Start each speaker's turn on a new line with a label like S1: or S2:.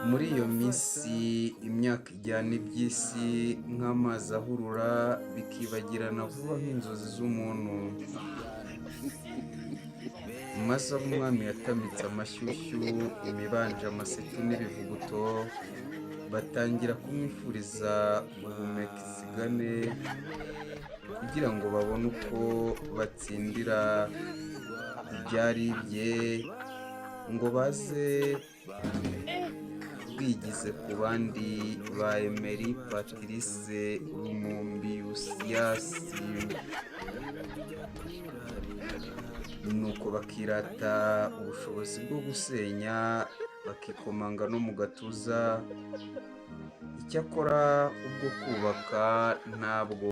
S1: Muri iyo minsi imyaka ijyana iby'isi nk'amazi ahurura bikibagirana vuba nk'inzozi z'umuntu, maze abo umwami yatamitse amashyushyu, imibanje, amaseti n'ibivuguto batangira kumwifuriza guhumeka isigane kugira ngo babone uko batsindira ibyari ibye, ngo baze bigize ku bandi ba Emery Patrice Lumumbius, nuko bakirata ubushobozi bwo gusenya bakikomanga no mu gatuza. Icyakora ubwo kubaka ntabwo.